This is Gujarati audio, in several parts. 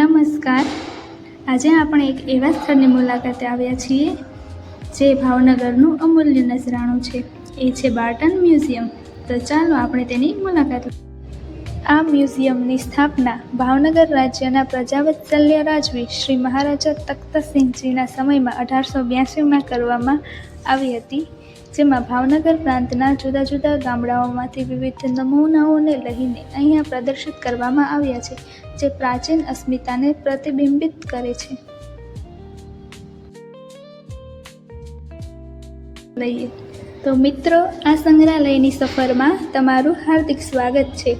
નમસ્કાર. આજે આપણે એક એવા સ્થળની મુલાકાતે આવ્યા છીએ જે ભાવનગરનું અમૂલ્ય નજરાણું છે. એ છે બાર્ટન મ્યુઝિયમ. તો ચાલો આપણે તેની મુલાકાત લઈએ. આ મ્યુઝિયમની સ્થાપના ભાવનગર રાજ્યના પ્રજાવત્સલ્ય રાજવી શ્રી મહારાજા તખ્તસિંહજીના સમયમાં 1882માં કરવામાં આવી હતી, જેમાં ભાવનગર પ્રાંતના જુદા જુદા ગામડાઓમાંથી વિવિધ નમૂનાઓને લઈને અહીંયા પ્રદર્શિત કરવામાં આવ્યા છે, જે પ્રાચીન અસ્મિતાને પ્રતિબિંબિત કરે છે. તો મિત્રો, આ સંગ્રહાલયની સફરમાં તમારું હાર્દિક સ્વાગત છે.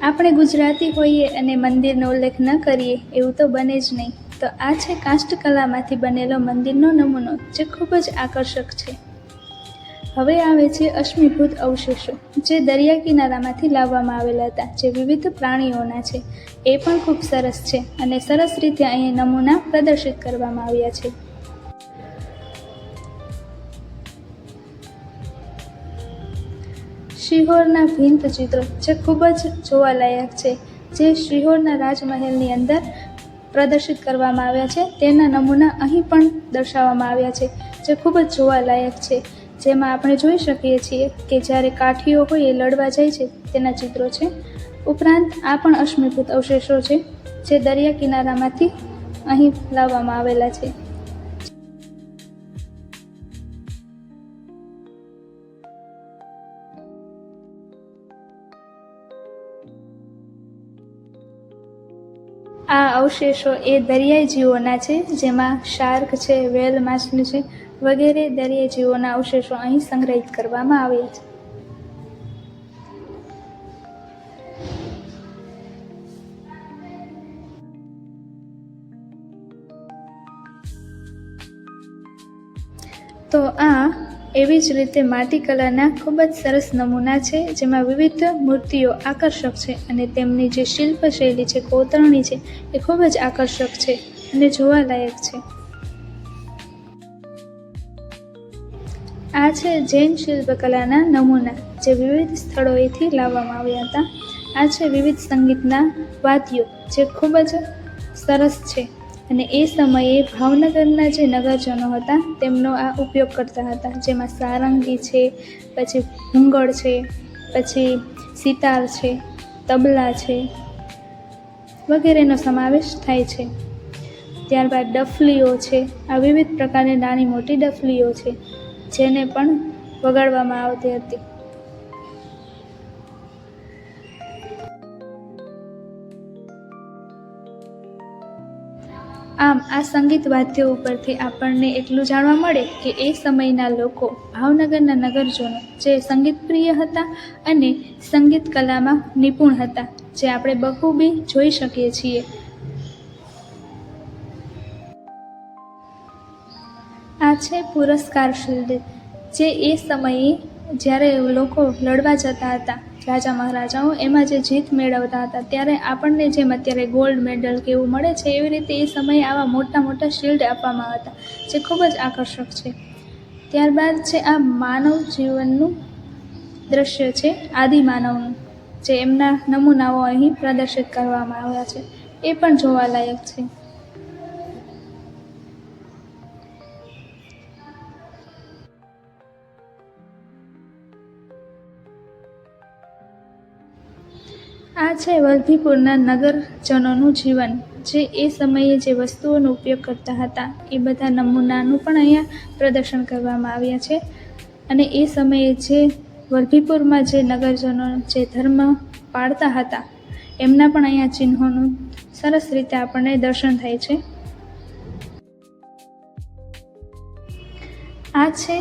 આપણે ગુજરાતી હોઈએ અને મંદિરનો ઉલ્લેખ ન કરીએ એવું તો બને જ નહીં. તો આ છે કાષ્ઠકલામાંથી બનેલો મંદિરનો નમૂનો, જે ખૂબ જ આકર્ષક છે. હવે આવે છે અશ્મિભૂત અવશેષો, જે દરિયા કિનારામાંથી લાવવામાં આવેલા હતા, જે વિવિધ પ્રાણીઓના છે. એ પણ ખૂબ સરસ છે અને સરસ રીતે અહીં નમૂના પ્રદર્શિત કરવામાં આવ્યા છે. શિહોરના ભિંત ચિત્રો, જે ખૂબ જ જોવાલાયક છે, જે શિહોરના રાજમહેલની અંદર પ્રદર્શિત કરવામાં આવ્યા છે, તેના નમૂના અહીં પણ દર્શાવવામાં આવ્યા છે, જે ખૂબ જ જોવાલાયક છે. જેમાં આપણે જોઈ શકીએ છીએ કે જ્યારે કાઠીઓ હોય એ લડવા જાય છે તેના ચિત્રો છે. ઉપરાંત આ પણ અશ્મિભૂત અવશેષો છે, જે દરિયા કિનારામાંથી અહીં લાવવામાં આવેલા છે. આ અવશેષો એ દરિયાઈ જીવોના છે, જેમાં શાર્ક છે, વેલ માછલી છે વગેરે દરિયાઈ જીવોના અવશેષો અહીં સંગ્રહિત કરવામાં આવ્યા છે. તો આ એવી જ રીતે માટીકલાના ખૂબ જ સરસ નમૂના છે, જેમાં વિવિધ મૂર્તિઓ આકર્ષક છે અને તેમની જે શિલ્પશૈલી છે, કોતરણી છે, એ ખૂબ જ આકર્ષક છે અને જોવાલાયક છે. આ છે જૈન શિલ્પકલાના નમૂના, જે વિવિધ સ્થળોએથી લાવવામાં આવ્યા હતા. આ છે વિવિધ સંગીતના વાદ્યો, જે ખૂબ જ સરસ છે અને એ સમયે ભાવનગરના જે નગરજનો હતા તેમનો આ ઉપયોગ કરતા હતા, જેમાં સારંગી છે, પછી ભૂંગળ છે, પછી સિતાર છે, તબલા છે વગેરેનો સમાવેશ થાય છે. ત્યારબાદ ડફલીઓ છે. આ વિવિધ પ્રકારની નાની મોટી ડફલીઓ છે, જેને પણ વગાડવામાં આવતી હતી. આમ આ સંગીત વાદ્યો ઉપરથી આપણને એટલું જાણવા મળે કે એ સમયના લોકો, ભાવનગરના નગરજનો, જે સંગીતપ્રિય હતા અને સંગીત કલામાં નિપુણ હતા, જે આપણે બખૂબી જોઈ શકીએ છીએ. આ છે પુરસ્કાર શિલ્ડ, જે એ સમયે જ્યારે લોકો લડવા જતા હતા, રાજા મહારાજાઓ, એમાં જે જીત મેળવતા હતા, ત્યારે આપણને જેમ અત્યારે ગોલ્ડ મેડલ કે એવું મળે છે, એવી રીતે એ સમયે આવા મોટા મોટા શિલ્ડ આપવામાં આવતા, જે ખૂબ જ આકર્ષક છે. ત્યારબાદ છે આ માનવ જીવનનું દ્રશ્ય છે, આદિમાનવનું, જે એમના નમૂનાઓ અહીં પ્રદર્શિત કરવામાં આવ્યા છે. એ પણ જોવાલાયક છે. આ છે વલભીપુરના નગરજનોનું જીવન, જે એ સમયે જે વસ્તુઓનો ઉપયોગ કરતા હતા એ બધા નમૂનાનું પણ અહીંયા પ્રદર્શન કરવામાં આવ્યા છે. અને એ સમયે જે વલભીપુરમાં જે નગરજનો જે ધર્મ પાળતા હતા એમના પણ અહીંયા ચિહ્નોનું સરસ રીતે આપણને દર્શન થાય છે. આ છે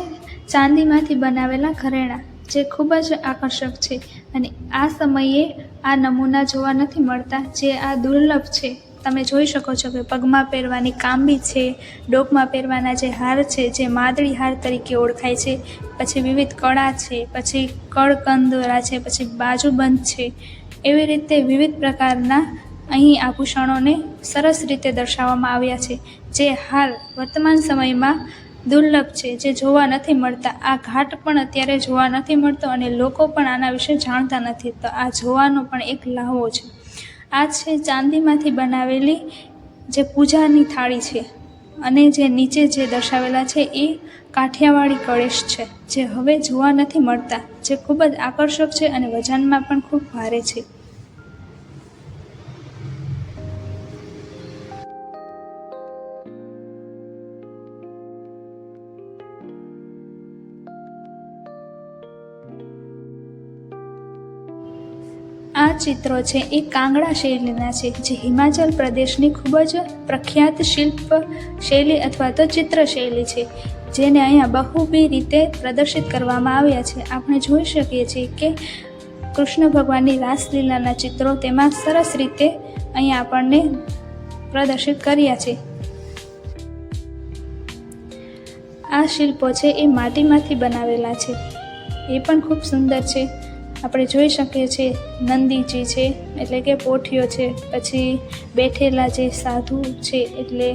ચાંદીમાંથી બનાવેલા ઘરેણાં, જે ખૂબ જ આકર્ષક છે અને આ સમયે આ નમૂના જોવા નથી મળતા, જે આ દુર્લભ છે. તમે જોઈ શકો છો કે પગમાં પહેરવાની કાંબી છે, ડોકમાં પહેરવાના જે હાર છે, જે માદળી હાર તરીકે ઓળખાય છે, પછી વિવિધ કળા છે, પછી કળકંદોરા છે, પછી બાજુબંધ છે, એવી રીતે વિવિધ પ્રકારના અહીં આભૂષણોને સરસ રીતે દર્શાવવામાં આવ્યા છે, જે હાલ વર્તમાન સમયમાં દુર્લભ છે, જે જોવા નથી મળતા. આ ઘાટ પણ અત્યારે જોવા નથી મળતો અને લોકો પણ આના વિશે જાણતા નથી. તો આ જોવાનો પણ એક લહાવો છે. આ છે ચાંદીમાંથી બનાવેલી જે પૂજાની થાળી છે, અને જે નીચે જે દર્શાવેલા છે એ કાઠિયાવાડી કળશ છે, જે હવે જોવા નથી મળતા, જે ખૂબ જ આકર્ષક છે અને વજનમાં પણ ખૂબ ભારે છે. આ ચિત્રો છે એ કાંગડા શૈલીના છે, જે હિમાચલ પ્રદેશની ખૂબ જ પ્રખ્યાત શિલ્પ શૈલી અથવા તો ચિત્ર શૈલી છે, જેને અહીંયા બહુબી રીતે પ્રદર્શિત કરવામાં આવ્યા છે. આપણે જોઈ શકીએ છીએ કે કૃષ્ણ ભગવાનની રાસલીલાના ચિત્રો તેમાં સરસ રીતે અહીંયા આપણને પ્રદર્શિત કર્યા છે. આ શિલ્પો છે એ માટીમાંથી બનાવેલા છે, એ પણ ખૂબ સુંદર છે. આપણે જોઈ શકીએ છીએ નંદીજી છે એટલે કે પોઠીઓ છે, પછી બેઠેલા જે સાધુ છે એટલે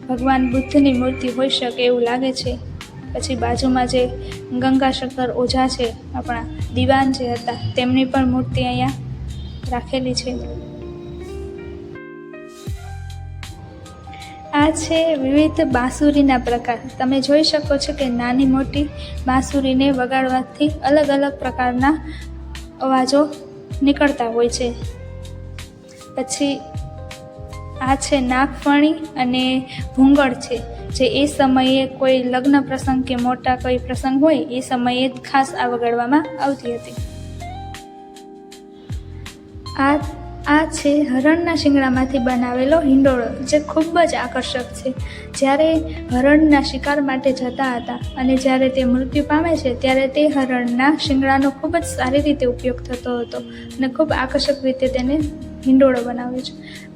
ભગવાન બુદ્ધની મૂર્તિ હોઈ શકે એવું લાગે છે. પછી બાજુમાં જે ગંગાશંકર ઓઝા છે, આપણા દિવાન જે હતા, તેમની પણ મૂર્તિ અહીંયા રાખેલી છે. આ છે વિવિધ બાંસુરીના પ્રકાર. તમે જોઈ શકો છો કે નાની મોટી બાંસુરીને વગાડવાથી અલગ અલગ પ્રકારના અવાજો નીકળતા હોય છે. પછી આ છે નાગફણી અને ભૂંગળ છે, જે એ સમયે કોઈ લગ્ન પ્રસંગ કે મોટા કોઈ પ્રસંગ હોય એ સમયે ખાસ આ વગાડવામાં આવતી હતી. આ છે હરણના શિંગડામાંથી બનાવેલો હિંડોળો, જે ખૂબ જ આકર્ષક છે. જ્યારે હરણના શિકાર માટે જતા હતા અને જ્યારે તે મૃત્યુ પામે છે ત્યારે તે હરણના શિંગડાનો ખૂબ જ સારી રીતે ઉપયોગ થતો હતો અને ખૂબ આકર્ષક રીતે તેને હિંડોળો બનાવ્યો છે.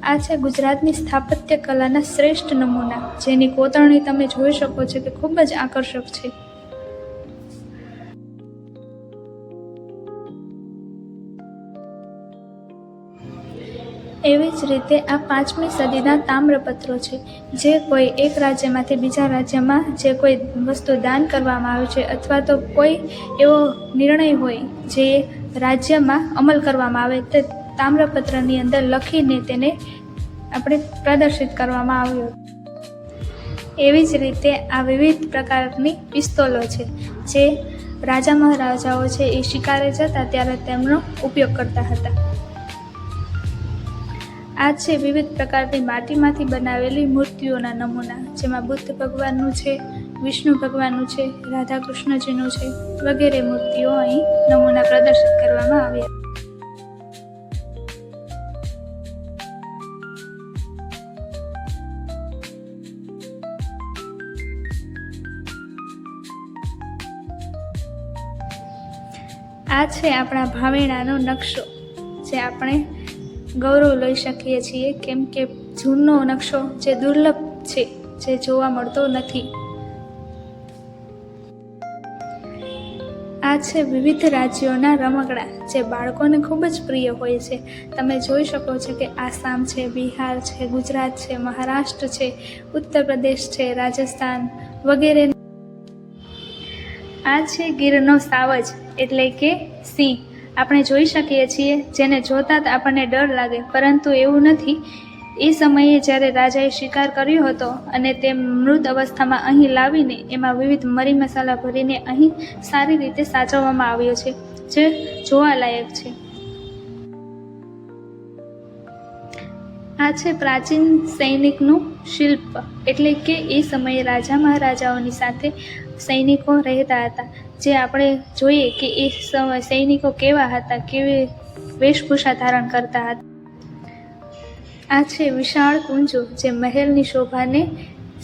આ છે ગુજરાતની સ્થાપત્ય કલાના શ્રેષ્ઠ નમૂના, જેની કોતરણી તમે જોઈ શકો છો કે ખૂબ જ આકર્ષક છે. એવી જ રીતે આ 5મી સદીના તામ્રપત્રો છે, જે કોઈ એક રાજ્યમાંથી બીજા રાજ્યમાં જે કોઈ વસ્તુ દાન કરવામાં આવે છે અથવા તો કોઈ એવો નિર્ણય હોય જે રાજ્યમાં અમલ કરવામાં આવે તે તામ્રપત્રની અંદર લખીને તેને આપણે પ્રદર્શિત કરવામાં આવ્યો. એવી જ રીતે આ વિવિધ પ્રકારની પિસ્તોલો છે, જે રાજા મહારાજાઓ છે એ શિકારે જતા ત્યારે તેમનો ઉપયોગ કરતા હતા. આ છે વિવિધ પ્રકારની માટીમાંથી બનાવેલી મૂર્તિઓના નમૂના, જેમાં બુદ્ધ ભગવાનનું છે, વિષ્ણુ ભગવાનનું છે, રાધા કૃષ્ણજીનું છે, વગેરે મૂર્તિઓ અહીં નમૂના પ્રદર્શિત કરવામાં આવ્યા. આ છે આપણા ભાવેણાનો નકશો, જે આપણે ગૌરવ લઈ શકીએ છીએ, કેમ કે જૂનો નકશો જે દુર્લભ છે, જે જોવા મળતો નથી. આ છે વિવિધ રાજ્યોના રમકડા, જે બાળકોને ખૂબ જ પ્રિય હોય છે. તમે જોઈ શકો છો કે આસામ છે, બિહાર છે, ગુજરાત છે, મહારાષ્ટ્ર છે, ઉત્તર પ્રદેશ છે, રાજસ્થાન વગેરે. આ છે ગીરનો સાવજ એટલે કે સિંહ. આપણે જોઈ શકીએ છીએ, જેને જોતા જ આપણને ડર લાગે, પરંતુ એવું નથી. એ સમયે જ્યારે રાજાએ શિકાર કર્યો હતો અને તે મૃત અવસ્થામાં અહીં લાવીને એમાં વિવિધ મરી મસાલા ભરીને અહીં સારી રીતે સાચવવામાં આવ્યો છે, જે જોવાલાયક છે. આ છે પ્રાચીન સૈનિકનું શિલ્પ, એટલે કે એ સમયે રાજા મહારાજાઓની સાથે સૈનિકો રહેતા હતા, જે આપણે જોઈએ કે એ સૈનિકો કેવા હતા, કેવી વેશભૂષા ધારણ કરતા હતા. આ છે વિશાળ કુંજો, જે મહેલની શોભાને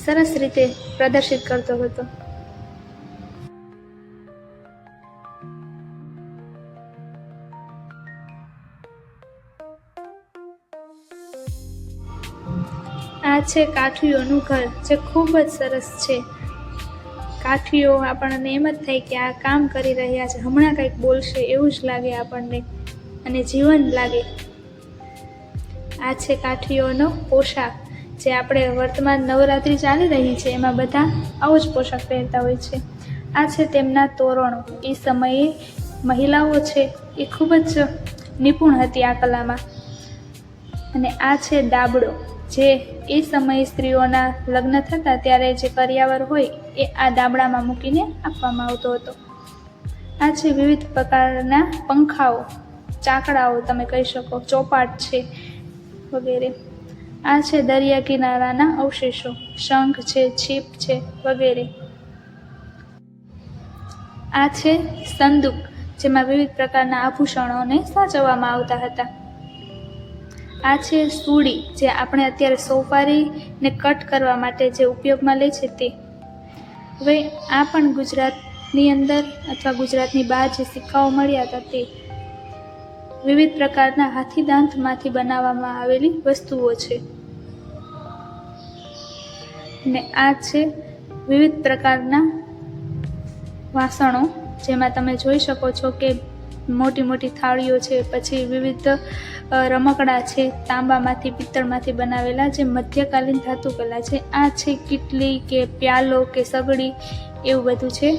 સરસ રીતે પ્રદર્શિત કરતો હતો. આ છે કાઠીઓનું ઘર, જે ખૂબ જ સરસ છે. કાઠીઓ આપણને એમ જ થાય કે આ કામ કરી રહ્યા છે, હમણાં કંઈક બોલશે એવું જ લાગે આપણને અને જીવન લાગે. આ છે કાઠીઓનો પોશાક, જે આપણે વર્તમાન નવરાત્રિ ચાલી રહી છે એમાં બધા આવો જ પોશાક પહેરતા હોય છે. આ છે તેમના તોરણો. એ સમયે મહિલાઓ છે એ ખૂબ જ નિપુણ હતી આ કલામાં. અને આ છે દાબડો, જે એ સમયે સ્ત્રીઓના લગ્ન થતા ત્યારે જે કરિયાવર હોય એ આ દાબડામાં મૂકીને આપવામાં આવતો હતો. આ છે વિવિધ પ્રકારના પંખાઓ, ચાકડાઓ તમે કહી શકો, ચોપાટ છે વગેરે. આ છે દરિયા કિનારાના અવશેષો, શંખ છે, છીપ છે વગેરે. આ છે સંદૂક, જેમાં વિવિધ પ્રકારના આભૂષણોને સાચવવામાં આવતા હતા. આ છે સૂડી, જે આપણે અત્યારે સોપારીને કટ કરવા માટે જે ઉપયોગમાં લે છે તે. હવે આ પણ ગુજરાતની અંદર અથવા ગુજરાતની બહાર જે સિક્કાઓ મળ્યા હતા તે વિવિધ પ્રકારના હાથીદાંતમાંથી બનાવવામાં આવેલી વસ્તુઓ છે. અને આ છે વિવિધ પ્રકારના વાસણો, જેમાં તમે જોઈ શકો છો કે મોટી મોટી થાળીઓ છે, પછી વિવિધ રમકડા છે તાંબામાંથી, પિત્તળમાંથી બનાવેલા, જે મધ્યકાલીન ધાતુ કલા છે. આ છે કીટલી કે પ્યાલો કે સગડી, એવું બધું છે.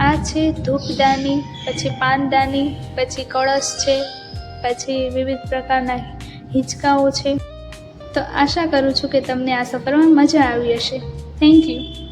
આ છે ધૂપદાની, પછી પાનદાની, પછી કળશ છે, પછી વિવિધ પ્રકારના હિંચકાઓ છે. તો આશા કરું છું કે તમને આ સફરમાં મજા આવી હશે. Thank you.